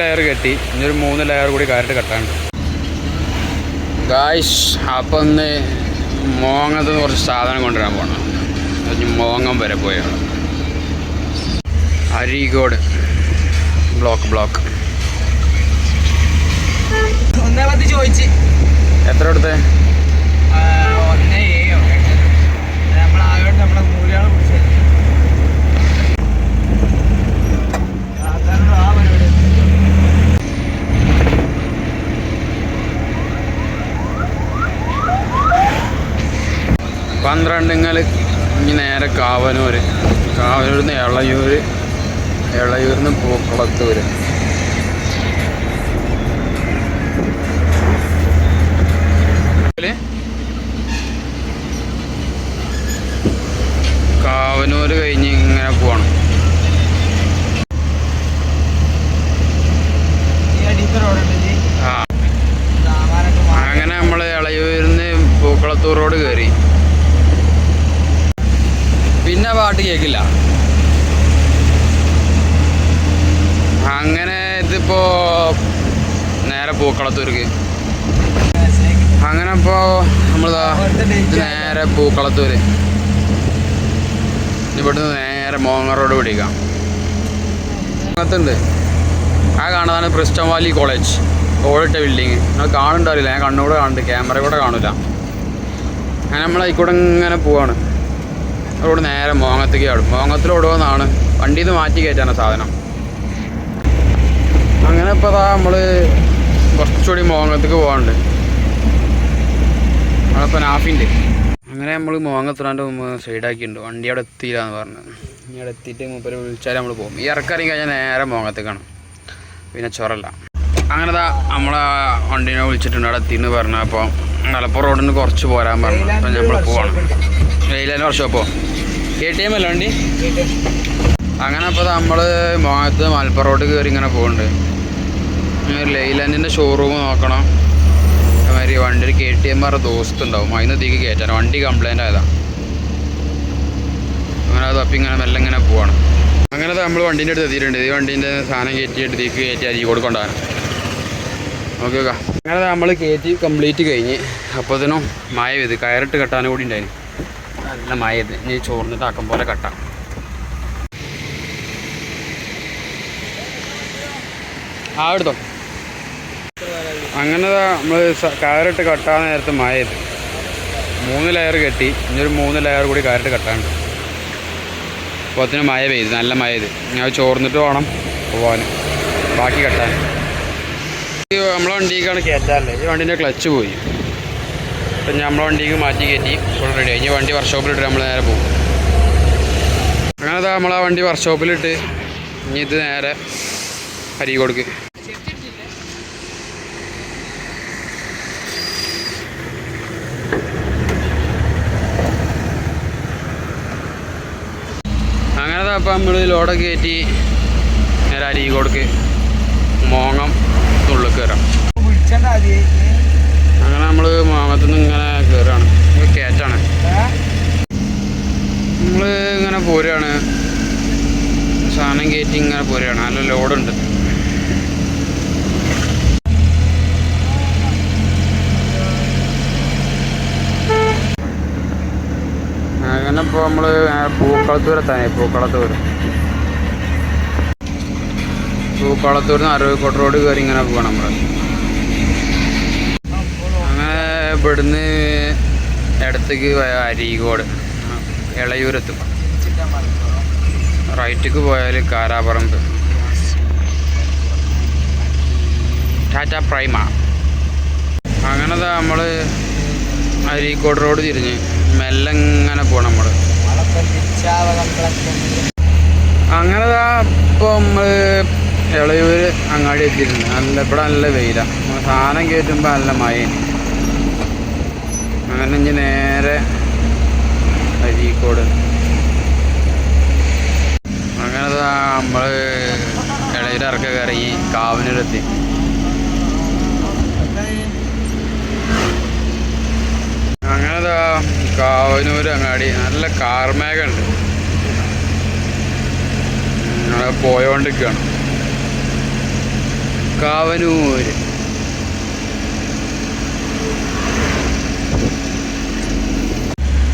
Layer കെട്ടി. ഇനിയൊരു 3 layer കൂടി കയറിട്ട് കെട്ടാനുണ്ട് ഗായ്സ്. അപ്പം ഒന്ന് മോങ്ങത്ത് കുറച്ച് സാധനം കൊണ്ടുവരാൻ പോകണം. മോങ്ങം വരെ പോയാണ്. അരീക്കോട് ബ്ലോക്ക് ചോദിച്ച് എത്ര എടുത്തേ? നമ്മളെ മൂലയാളെ പിടിച്ചത് പന്ത്രണ്ടിങ്ങൽ ഇനി നേരെ കാവനൂര്, കാവനൂരിൽ നിന്ന് എളയൂരിൽ നിന്ന് പൂക്കുളത്തൂര്. കാവനൂര് കഴിഞ്ഞ് ഇങ്ങനെ പോകണം. അങ്ങനെ നമ്മൾ എളയൂരിൽ നിന്ന് പൂക്കുളത്തൂർ റോഡ് കയറി. പിന്നെ പാട്ട് കേൾക്കില്ല. അങ്ങനെ ഇതിപ്പോ നേരെ പൂക്കളത്തൂർക്ക്. അങ്ങനെ ഇപ്പോൾ നമ്മളിതാ നേരെ പൂക്കളത്തൂര്. ഇവിടുന്ന് നേരെ മോങ്ങ റോഡ് പിടിക്കാം. അങ്ങനത്തുണ്ട്. ആ കാണുന്നതാണ് പ്രിസ്റ്റൺ വാലി കോളേജ്, ഓടിട്ട ബിൽഡിങ്. നിങ്ങൾ കാണുന്നുണ്ടാവില്ല, ഞാൻ കണ്ണുകൂടെ കാണുന്നുണ്ട്, ക്യാമറ കൂടെ കാണില്ല. അങ്ങനെ നമ്മൾ അതിൽക്കൂടെ ഇങ്ങനെ പോവാണ്. റോഡ് നേരെ മോങ്ങത്തേക്ക് ആടും. മോങ്ങത്തിലോടുമെന്നാണ് വണ്ടിയിൽ നിന്ന് മാറ്റി കയറ്റാണ് സാധനം. അങ്ങനെ ഇപ്പോൾ അതാ നമ്മൾ കുറച്ചുകൂടി മോങ്ങത്തേക്ക് പോകാനുണ്ട്. നമ്മളിപ്പോൾ നാഫിൻ്റെ. അങ്ങനെ നമ്മൾ മോങ്ങത്തിനാണ്ട് സൈഡാക്കിയിട്ടുണ്ട്. വണ്ടി അവിടെ എത്തിയില്ല എന്ന് പറഞ്ഞത്. ഇനി അവിടെ എത്തിയിട്ട് മൂപ്പര് വിളിച്ചാൽ നമ്മൾ പോകും. ഈ ഇറക്കറി കഴിഞ്ഞാൽ നേരെ മോങ്ങത്തേക്കാണ്, പിന്നെ ചൊറല്ല. അങ്ങനെ നമ്മളെ വണ്ടീനെ വിളിച്ചിട്ടുണ്ട്. അവിടെ എത്തിയെന്ന് പറഞ്ഞാൽ അപ്പോൾ മലപ്പുറം റോഡിൽ നിന്ന് കുറച്ച് പോരാൻ പറഞ്ഞു. അപ്പം നമ്മൾ പോവാണ്. ലൈലാൻഡ് വർക്ക്ഷോപ്പോ KTM അല്ല വണ്ടി. അങ്ങനെ അപ്പോൾ നമ്മൾ മോങ്ങത്ത് മലപ്പുറം റോഡ് കയറി ഇങ്ങനെ പോകുന്നുണ്ട്. ലൈലാൻഡിൻ്റെ ഷോറൂം നോക്കണം. അതുമാതിരി വണ്ടി ഒരു KTM ദോസ്ത് ഉണ്ടാവും, അതിന് തീക്ക് കയറ്റാൻ. വണ്ടി കംപ്ലൈൻ്റ് ആയതാണ്. അങ്ങനെ അത് തപ്പി ഇങ്ങനെ മെല്ലെ ഇങ്ങനെ പോവാണ്. അങ്ങനെ നമ്മൾ വണ്ടീൻ്റെ അടുത്ത് എത്തിയിട്ടുണ്ട്. ഈ വണ്ടീൻ്റെ സാധനം കയറ്റിയിട്ട് തീക്ക് കയറ്റി അരി കൊടുക്കൊണ്ടാണ്. Okay okay. അങ്ങനെ നമ്മൾ കയറ്റി കംപ്ലീറ്റ് കഴിഞ്ഞ്. അപ്പോഴത്തേനും മഴ പെയ്ത് കയറിട്ട് കെട്ടാനും കൂടി ഉണ്ടായിരുന്നു. നല്ല മഴ പെയ്ത്. ഇനി ചോർന്നിട്ട് ആക്കം പോലെ കെട്ടാം. എടുത്തോ. അങ്ങനെ നമ്മൾ കയറിട്ട് കെട്ടാൻ നേരത്ത് മഴ പെയ്ത് 3 ലെയർ കെട്ടി. ഇനിയൊരു 3 ലെയർ കൂടി കയറിട്ട് കെട്ടാനുണ്ട്. അപ്പോഴത്തേനും മഴ പെയ്ത്, നല്ല മഴ പെയ്ത്. ഞാൻ ചോർന്നിട്ട് വേണം പോകാൻ, ബാക്കി കെട്ടാൻ. നമ്മളെ വണ്ടിക്കാണ് കയറ്റാറില്ല. ഈ വണ്ടീൻ്റെ ക്ലച്ച് പോയി. അപ്പം നമ്മളെ വണ്ടിക്ക് മാറ്റി കയറ്റി ഫുൾ റെഡി. ഇനി വണ്ടി വർക്ക്ഷോപ്പിലിട്ട് നമ്മൾ നേരെ പോകും. അങ്ങനെ നമ്മളെ വണ്ടി വർക്ക്ഷോപ്പിലിട്ട് ഇനി ഇത് നേരെ അരീക്കോടുക്ക്. അങ്ങനെ അപ്പം നമ്മൾ ലോഡൊക്കെ കയറ്റി നേരെ അരീക്കോടുക്ക് മോങ്ങം ഉള്ളിൽ കയറാം. അങ്ങനെ നമ്മൾ മോങ്ങത്തുനിന്ന് ഇങ്ങനെ കയറുകയാണ്. കയറ്റാണ്. നമ്മൾ ഇങ്ങനെ പോരുകയാണ്. സാധനം കയറ്റി ഇങ്ങനെ പോരുകയാണ്. നല്ല ലോഡുണ്ട്. അങ്ങനെ ഇപ്പോൾ നമ്മൾ പൂക്കളത്തൂരെത്താനേ. പൂക്കളത്തൂരിൽ നിന്ന് അരുവിക്കോട് റോഡ് കയറി ഇങ്ങനെ പോകണം നമ്മൾ. അങ്ങനെ ഇവിടുന്ന് ഇടത്തേക്ക് പോയ അരീക്കോട് എളയൂരെത്തും. റൈറ്റിക്ക് പോയാൽ കാരാപ്പറമ്പ് ടാറ്റ പ്രൈമ. അങ്ങനെ നമ്മൾ അരീക്കോട് റോഡ് തിരിഞ്ഞ് മെല്ലെ ഇങ്ങനെ പോകണം നമ്മൾ. അങ്ങനെ ഇപ്പോൾ നമ്മൾ എളയൂർ അങ്ങാടി എത്തിയിട്ടുണ്ട്. ഇവിടെ നല്ല വെയിലാണ്. സാധനം കയറ്റുമ്പോൾ നല്ല മഴയാണ്. അങ്ങനെ ഇനി നേരെ അരീക്കോട്. അങ്ങനെ നമ്മൾ എളയൂർ ഇറക്കൊക്കെ ഇറങ്ങി കാവനൂരെത്തി. അങ്ങനെ കാവനൂർ അങ്ങാടി നല്ല കാർമേഘമുണ്ട്. ഞങ്ങൾ പോയോണ്ടിരിക്കുകയാണ്. കാവനൂര്.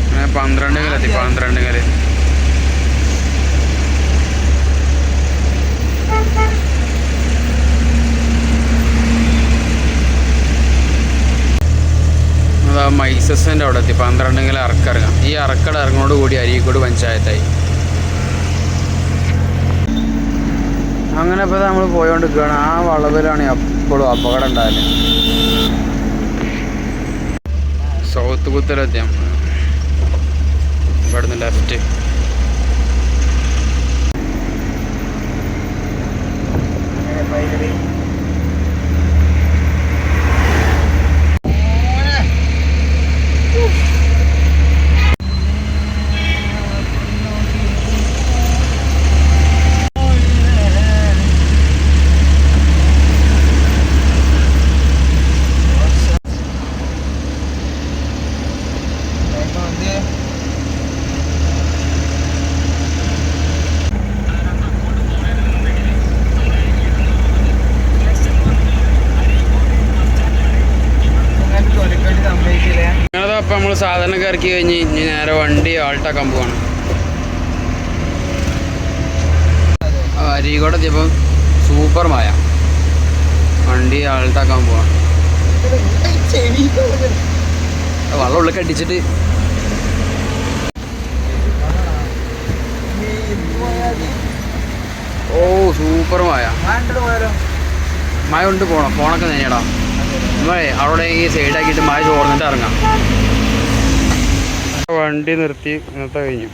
അങ്ങനെ 12 12 അതാ മൈസസിൻ്റെ അവിടെ എത്തി. 12 അറക്കിറങ്ങാം. ഈ അറക്കട ഇറങ്ങോട് കൂടി അരീക്കോട് പഞ്ചായത്തായി. അങ്ങനെ ഇപ്പോൾ നമ്മൾ പോയോണ്ടിരിക്കുകയാണ്. ആ വളവിലാണ് എപ്പോഴും അപകടം ഉണ്ടാവില്ല. സൗത്ത് കുത്തലെത്തി. ഇവിടുന്ന് ലെഫ്റ്റ്. ഞങ്ങളതപ്പം നമ്മൾ സാധാരണ ഇറക്കി കഴിഞ്ഞ് ഇനി നേരെ വണ്ടി ആൾട്ടാക്കാൻ പോവാണ്. അരീക്കോട് എത്തിയപ്പം സൂപ്പർ മായ. വണ്ടി ആൾട്ടാക്കാൻ പോവാണ്. വെള്ളം ഉള്ളിൽ അടിച്ചിട്ട് ഓ സൂപ്പർ മായ. മഴ കൊണ്ട് പോണം. ഫോണൊക്കെ നേടാം. നമ്മളെ അവിടെ ഈ സൈഡാക്കിയിട്ട് മഴ ചോർന്നിട്ട് ഇറങ്ങാം. വണ്ടി നിർത്തി ഇന്നത്തെ കഴിഞ്ഞു.